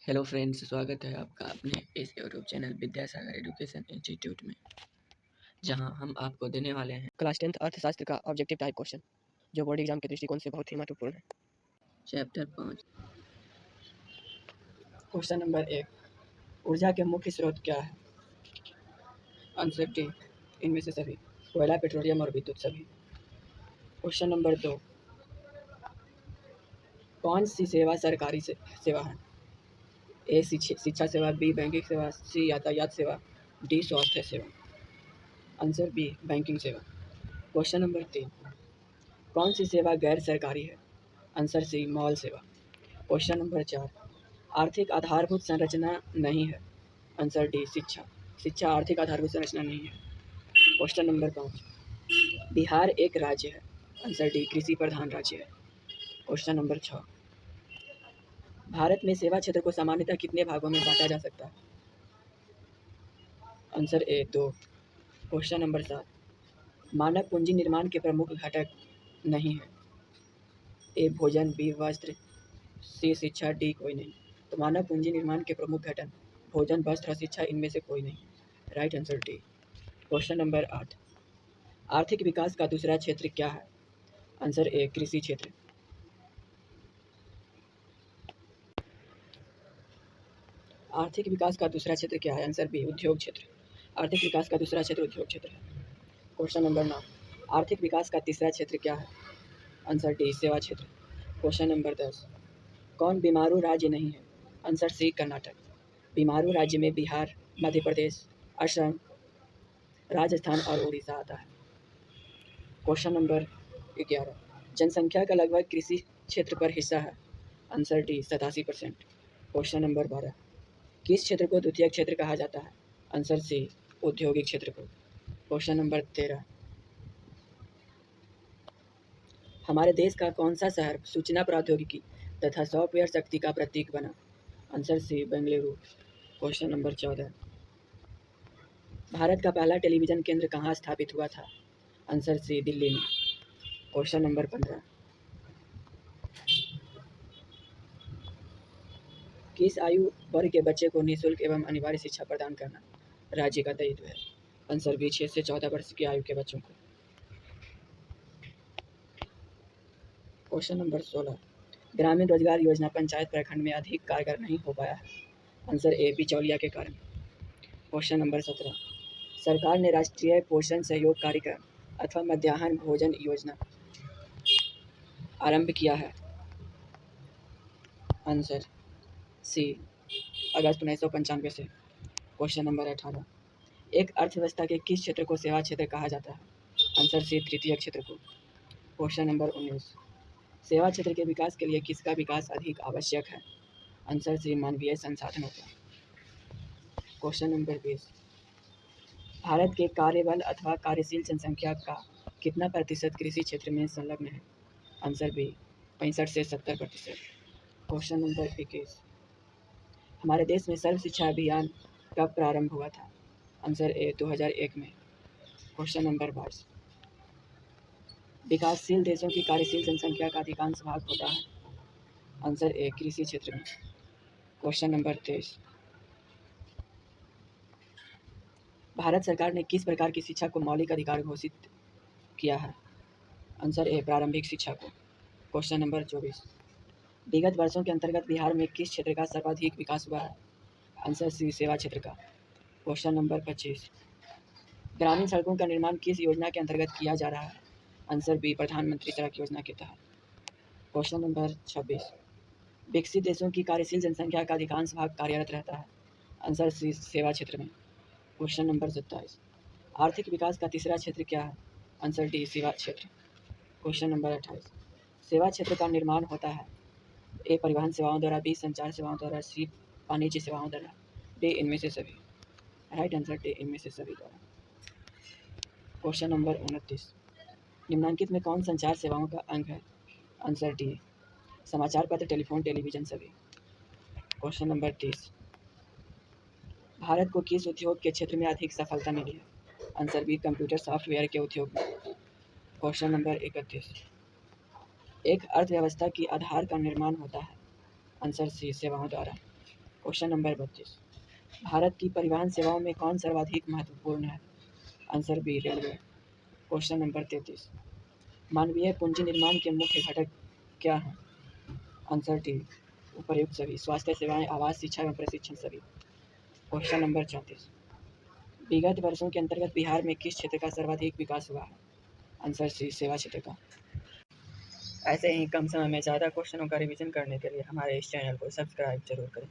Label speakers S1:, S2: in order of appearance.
S1: Hello friends, स्वागत है आपका अपने इस YouTube channel Vidyasagar education institute में, जहां हम आपको देने वाले हैं
S2: क्लास 10th अर्थशास्त्र का ऑब्जेक्टिव टाइप क्वेश्चन, जो बोर्ड एग्जाम के दृष्टिकोण से बहुत ही महत्वपूर्ण है।
S1: चैप्टर 5।
S2: क्वेश्चन नंबर 1, ऊर्जा के मुख्य स्रोत क्या है? आंसर डी, इनमें से सभी, कोयला, पेट्रोलियम और विद्युत सभी। क्वेश्चन नंबर 2, कौन सी सेवा सरकारी सेवा है? ए शिक्षा सेवा, बी बैंकिंग सेवा, सी यातायात सेवा, डी स्वास्थ्य सेवा। आंसर बी, बैंकिंग सेवा। क्वेश्चन नंबर 3, कौन सी सेवा गैर सरकारी है? आंसर सी, मॉल सेवा। क्वेश्चन नंबर 4, आर्थिक आधारभूत संरचना नहीं है। आंसर डी, शिक्षा। शिक्षा आर्थिक आधारभूत संरचना नहीं है। क्वेश्चन नंबर 5, बिहार एक राज्य है। आंसर डी, कृषि प्रधान राज्य है। क्वेश्चन नंबर 6, भारत में सेवा क्षेत्र को सामान्यतः कितने भागों में बांटा जा सकता है? Answer A, 2। क्वेश्चन नंबर 7, मानव पूंजी निर्माण के प्रमुख घटक नहीं है। ए भोजन, बी वस्त्र, सी शिक्षा, डी कोई नहीं। तो मानव पूंजी निर्माण के प्रमुख घटक भोजन, वस्त्र और शिक्षा, इनमें से कोई नहीं। Right answer D. Question number 8, आर्थिक विकास का दूसरा क्षेत्र क्या है? आंसर ए, कृषि क्षेत्र। आर्थिक विकास का दूसरा क्षेत्र क्या है? आंसर बी, उद्योग क्षेत्र। आर्थिक विकास का दूसरा क्षेत्र उद्योग क्षेत्र है। क्वेश्चन नंबर 9, आर्थिक विकास का तीसरा क्षेत्र क्या है? आंसर डी, सेवा क्षेत्र। क्वेश्चन नंबर 10, कौन बीमारू राज्य नहीं है? Answer C, Karnataka. बीमारू राज्य में बिहार, मध्य प्रदेश, असम, राजस्थान और उड़ीसा आता है। क्वेश्चन नंबर 11, जनसंख्या का लगभग कृषि क्षेत्र पर हिस्सा है। Answer D, 87%। क्वेश्चन नंबर 12, किस क्षेत्र को द्वितीयक क्षेत्र कहा जाता है? आंसर सी, औद्योगिक क्षेत्र को। क्वेश्चन नंबर 13, हमारे देश का कौन सा शहर सूचना प्रौद्योगिकी तथा सॉफ्टवेयर शक्ति का प्रतीक बना? Answer C, Bengaluru. Question number 14, Bharat का पहला टेलीविज़न केंद्र कहाँ स्थापित हुआ था? आंसर सी, दिल्ली में। क्वेश्चन नंबर 15, किस आयु वर्ग के बच्चे को निःशुल्क एवं अनिवार्य शिक्षा प्रदान करना राज्य का दायित्व है? आंसर बी, 6 से 14 वर्ष की आयु के बच्चों को। क्वेश्चन नंबर 16, ग्रामीण रोजगार योजना पंचायत प्रखंड में अधिक कारगर नहीं हो पाया है। आंसर ए, बिचौलिया के कारण। क्वेश्चन नंबर 17, सरकार ने राष्ट्रीय पोषण सहयोग कार्यक्रम अथवा मध्याह्न भोजन योजना आरंभ किया है। आंसर सी, अगस्त 1995 से। क्वेश्चन नंबर 18, एक अर्थव्यवस्था के किस क्षेत्र को सेवा क्षेत्र कहा जाता है? आंसर सी, तृतीय क्षेत्र को। क्वेश्चन नंबर 19, सेवा क्षेत्र के विकास के लिए किसका विकास अधिक आवश्यक है? आंसर सी, मानवीय संसाधनों का। क्वेश्चन नंबर 20, भारत के कार्यबल अथवा कार्यशील जनसंख्या का कितना प्रतिशत कृषि क्षेत्र में संलग्न है? आंसर बी, 65 से 70%। क्वेश्चन नंबर 21, हमारे देश में सर्व शिक्षा अभियान कब प्रारंभ हुआ था? आंसर ए, 2001 में। क्वेश्चन नंबर 22, विकासशील देशों की कार्यशील जनसंख्या का अधिकांश भाग होता है। आंसर ए, कृषि क्षेत्र में। क्वेश्चन नंबर 23, भारत सरकार ने किस प्रकार की शिक्षा को मौलिक अधिकार घोषित किया है? आंसर ए, प्रारंभिक शिक्षा को। क्वेश्चन नंबर 24, विगत वर्षों के अंतर्गत बिहार में किस क्षेत्र का सर्वाधिक विकास हुआ है? आंसर सी, सेवा क्षेत्र का। क्वेश्चन नंबर 25, ग्रामीण सड़कों का निर्माण किस योजना के अंतर्गत किया जा रहा है? आंसर बी, प्रधानमंत्री सड़क योजना के तहत। क्वेश्चन नंबर 26, विकसित देशों की कार्यशील जनसंख्या का अधिकांश भाग कार्यरत रहता है। आंसर सी, सेवा क्षेत्र में। क्वेश्चन नंबर 27, आर्थिक विकास का तीसरा क्षेत्र क्या है? आंसर डी, सेवा क्षेत्र। क्वेश्चन नंबर 28, सेवा क्षेत्र का निर्माण होता है। ए, परिवहन सेवाओं द्वारा, बी, संचार सेवाओं द्वारा, सी, वाणिज्य सेवाओं द्वारा, डी, इनमें से सभी। राइट आंसर डी, इनमें से सभी द्वारा। क्वेश्चन नंबर 29, निम्नलिखित में कौन संचार सेवाओं का अंग है? आंसर डी, समाचार पत्र, टेलीफोन, टेलीविजन सभी। क्वेश्चन नंबर 30, भारत को किस उद्योग के क्षेत्र में अधिक सफलता मिली है? आंसर बी, कंप्यूटर सॉफ्टवेयर के उद्योग में। क्वेश्चन नंबर 31, एक अर्थव्यवस्था की आधार का निर्माण होता है। आंसर सी, सेवाओं द्वारा। क्वेश्चन नंबर 32, भारत की परिवहन सेवाओं में कौन सर्वाधिक महत्वपूर्ण है? Answer B railway. Question number 33, मानवीय पूंजी निर्माण के मुख्य घटक क्या हैं? आंसर डी उपर्युक्त सभी, स्वास्थ्य सेवाएं, आवास, शिक्षा एवं प्रशिक्षण सभी। क्वेश्चन नंबर 34, विगत वर्षों के अंतर्गत बिहार में किस क्षेत्र का सर्वाधिक विकास हुआ है? आंसर सी सेवा क्षेत्र का। ऐसे ही कम समय में ज़्यादा क्वेश्चनों का रिवीजन करने के लिए हमारे इस चैनल को सब्सक्राइब जरूर करें।